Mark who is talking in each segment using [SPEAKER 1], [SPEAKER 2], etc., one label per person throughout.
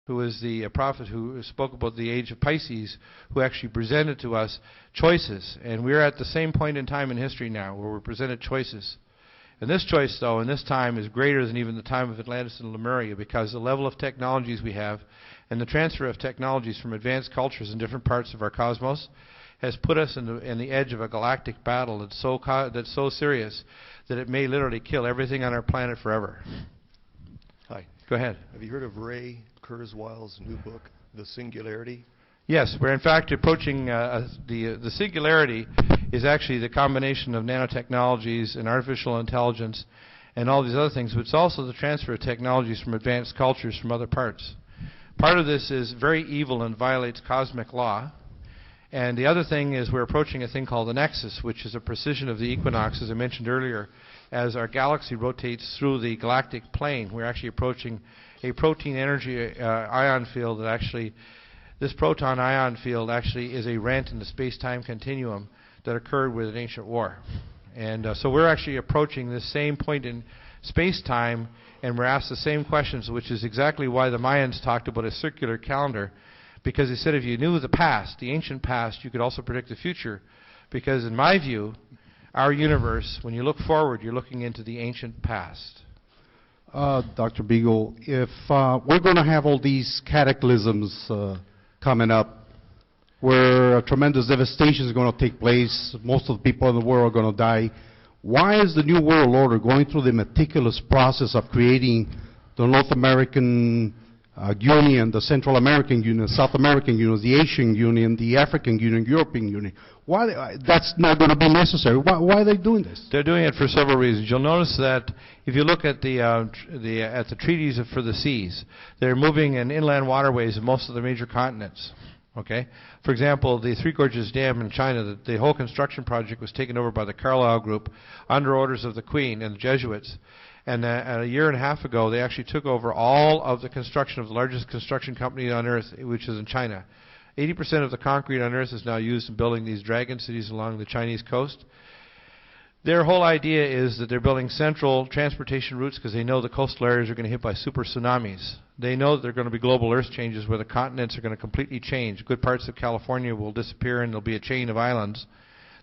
[SPEAKER 1] who was the prophet who spoke about the age of Pisces, who actually presented to us choices. And we're at the same point in time in history now where we're presented choices. And this choice, though, in this time is greater than even the time of Atlantis and Lemuria, because the level of technologies we have and the transfer of technologies from advanced cultures in different parts of our cosmos has put us in the edge of a galactic battle that's so serious that it may literally kill everything on our planet forever.
[SPEAKER 2] Hi.
[SPEAKER 1] Go ahead.
[SPEAKER 2] Have you heard of Ray Kurzweil's new book, The Singularity?
[SPEAKER 1] Yes, we're in fact approaching the singularity is actually the combination of nanotechnologies and artificial intelligence and all these other things, but it's also the transfer of technologies from advanced cultures from other parts. Part of this is very evil and violates cosmic law. And the other thing is we're approaching a thing called the nexus, which is a precision of the equinox, as I mentioned earlier. As our galaxy rotates through the galactic plane, we're actually approaching a protein energy ion field that actually, this proton ion field actually is a rent in the space-time continuum that occurred with an ancient war. And so we're actually approaching this same point in space-time, and we're asked the same questions, which is exactly why the Mayans talked about a circular calendar, because they said if you knew the past, the ancient past, you could also predict the future. Because in my view, our universe, when you look forward, you're looking into the ancient past.
[SPEAKER 3] Dr. Deagle, if we're going to have all these cataclysms coming up, where a tremendous devastation is going to take place, most of the people in the world are going to die, why is the New World Order going through the meticulous process of creating the North American Union, the Central American Union, South American Union, the Asian Union, the African Union, European Union? Why? That's not going to be necessary. Why are they doing this?
[SPEAKER 1] They're doing it for several reasons. You'll notice that if you look at the treaties for the seas, they're moving in inland waterways of most of the major continents. Okay. For example, the Three Gorges Dam in China, the whole construction project was taken over by the Carlyle Group under orders of the Queen and the Jesuits. And a year and a half ago, they actually took over all of the construction of the largest construction company on Earth, which is in China. 80% of the concrete on Earth is now used in building these dragon cities along the Chinese coast. Their whole idea is that they're building central transportation routes because they know the coastal areas are going to hit by super tsunamis. They know that there are going to be global earth changes where the continents are going to completely change. Good parts of California will disappear and there'll be a chain of islands.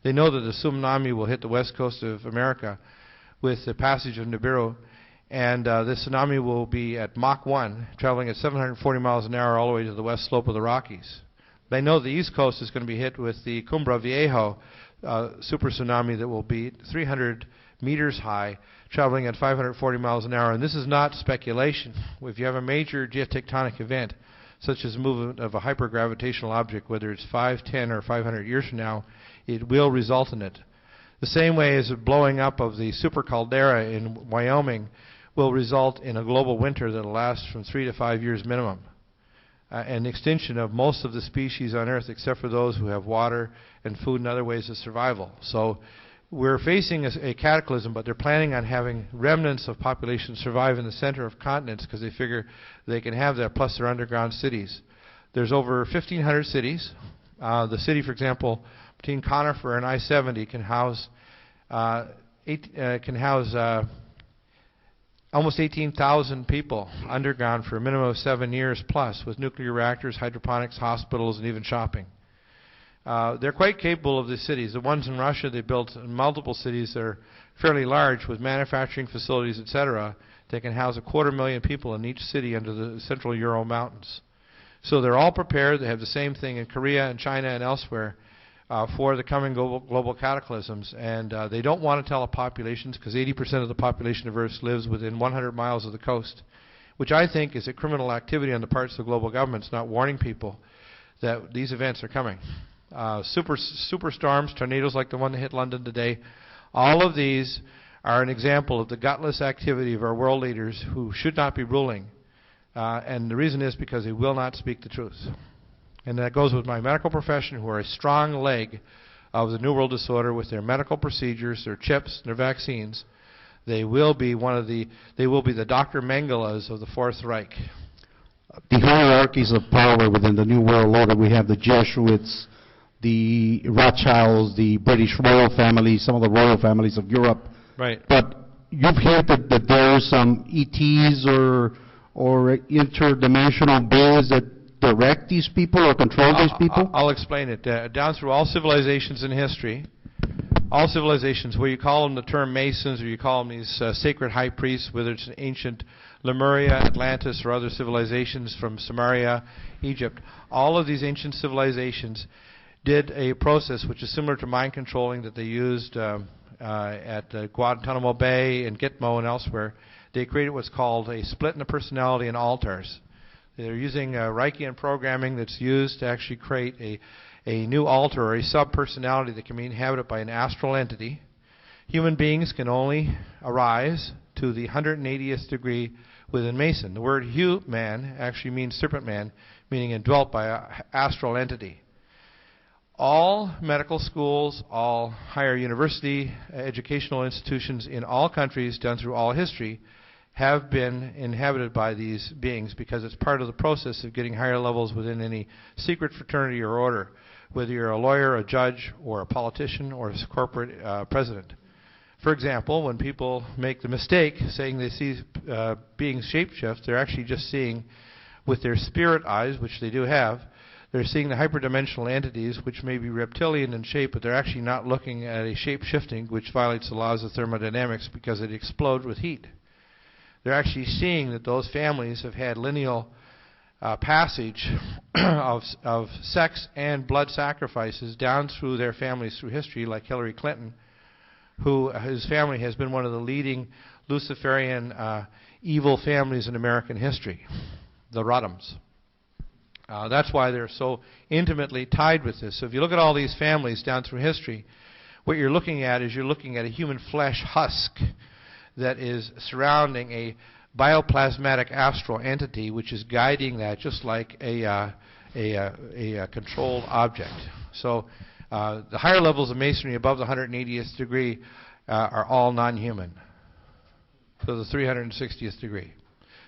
[SPEAKER 1] They know that a tsunami will hit the west coast of America with the passage of Nibiru, and this tsunami will be at Mach 1, traveling at 740 miles an hour all the way to the west slope of the Rockies. They know the east coast is going to be hit with the Cumbra Viejo super tsunami that will be 300 meters high, traveling at 540 miles an hour. And this is not speculation. If you have a major geotectonic event, such as the movement of a hypergravitational object, whether it's 5, 10, or 500 years from now, it will result in it. The same way as the blowing up of the super caldera in Wyoming will result in a global winter that will last from 3 to 5 years minimum. And the extinction of most of the species on Earth except for those who have water and food and other ways of survival. So we're facing a cataclysm, but they're planning on having remnants of population survive in the center of continents because they figure they can have that plus their underground cities. There's over 1,500 cities. The city, for example, between Conifer and I-70 can house almost 18,000 people underground for a minimum of 7 years plus, with nuclear reactors, hydroponics, hospitals, and even shopping. They're quite capable of these cities. The ones in Russia, they built multiple cities that are fairly large with manufacturing facilities, etc. They can house 250,000 people in each city under the central Ural Mountains. So they're all prepared. They have the same thing in Korea and China and elsewhere for the coming global cataclysms. And they don't want to tell the populations because 80% of the population of Earth lives within 100 miles of the coast, which I think is a criminal activity on the parts of global governments not warning people that these events are coming. Super storms, tornadoes like the one that hit London today, all of these are an example of the gutless activity of our world leaders who should not be ruling. And the reason is because they will not speak the truth. And that goes with my medical profession, who are a strong leg of the New World Disorder with their medical procedures, their chips, their vaccines. They will be the Dr. Mengelas of the Fourth Reich.
[SPEAKER 3] The hierarchies of power within the New World Order, we have the Jesuits, the Rothschilds, the British royal family, some of the royal families of Europe.
[SPEAKER 1] Right.
[SPEAKER 3] But you've hinted that there are some ETs or or interdimensional beings that direct these people or control these people?
[SPEAKER 1] I'll explain it. Down through all civilizations in history, all civilizations, where you call them the term Masons or you call them these sacred high priests, whether it's ancient Lemuria, Atlantis, or other civilizations from Samaria, Egypt, all of these ancient civilizations did a process which is similar to mind controlling that they used at Guantanamo Bay and Gitmo and elsewhere. They created what's called a split in the personality and altars. They're using Reichian programming that's used to actually create a new altar or a sub-personality that can be inhabited by an astral entity. Human beings can only arise to the 180th degree within Mason. The word human actually means serpent man, meaning indwelt by an astral entity. All medical schools, all higher university educational institutions in all countries done through all history have been inhabited by these beings because it's part of the process of getting higher levels within any secret fraternity or order, whether you're a lawyer, a judge, or a politician, or a corporate president. For example, when people make the mistake saying they see beings shapeshift, they're actually just seeing with their spirit eyes, which they do have, they're seeing the hyperdimensional entities, which may be reptilian in shape, but they're actually not looking at a shape-shifting, which violates the laws of thermodynamics because it explodes with heat. They're actually seeing that those families have had lineal passage of sex and blood sacrifices down through their families through history, like Hillary Clinton, whose family has been one of the leading Luciferian evil families in American history, the Ruddams. That's why they're so intimately tied with this. So if you look at all these families down through history, what you're looking at is you're looking at a human flesh husk that is surrounding a bioplasmatic astral entity which is guiding that just like a controlled object. So the higher levels of Masonry above the 180th degree are all non-human. So the 360th degree.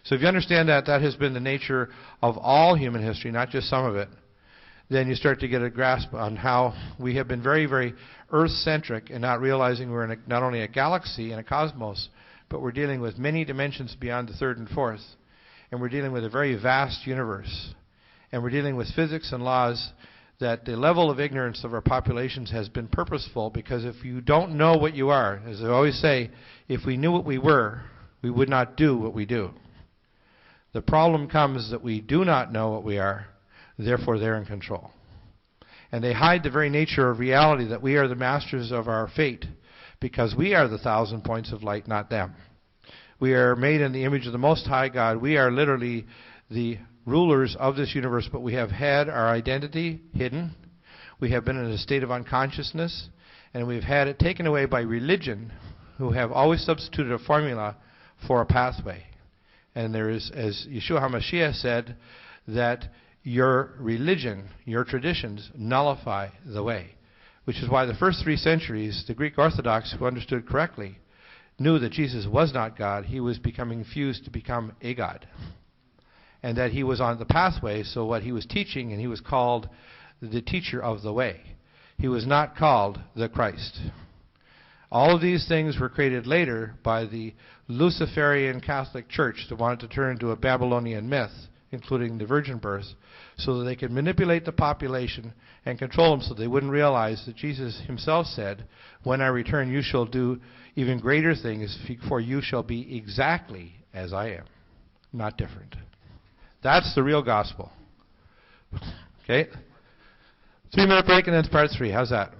[SPEAKER 1] So if you understand that that has been the nature of all human history, not just some of it, then you start to get a grasp on how we have been very, very Earth-centric and not realizing we're in not only a galaxy and a cosmos, but we're dealing with many dimensions beyond the third and fourth. And we're dealing with a very vast universe. And we're dealing with physics and laws that the level of ignorance of our populations has been purposeful, because if you don't know what you are, as I always say, if we knew what we were, we would not do what we do. The problem comes that we do not know what we are, therefore they're in control. And they hide the very nature of reality, that we are the masters of our fate, because we are the 1,000 points of light, not them. We are made in the image of the Most High God. We are literally the rulers of this universe, but we have had our identity hidden. We have been in a state of unconsciousness, and we've had it taken away by religion, who have always substituted a formula for a pathway. And there is, as Yeshua HaMashiach said, that your religion, your traditions nullify the way. Which is why the first 3 centuries, the Greek Orthodox, who understood correctly, knew that Jesus was not God. He was becoming fused to become a God. And that he was on the pathway, so what he was teaching, and he was called the teacher of the way. He was not called the Christ. All of these things were created later by the Luciferian Catholic Church that wanted to turn into a Babylonian myth, including the virgin birth, so that they could manipulate the population and control them so they wouldn't realize that Jesus himself said, when I return you shall do even greater things, for you shall be exactly as I am, not different. That's the real gospel. Okay? 3-minute break and then it's part 3. How's that?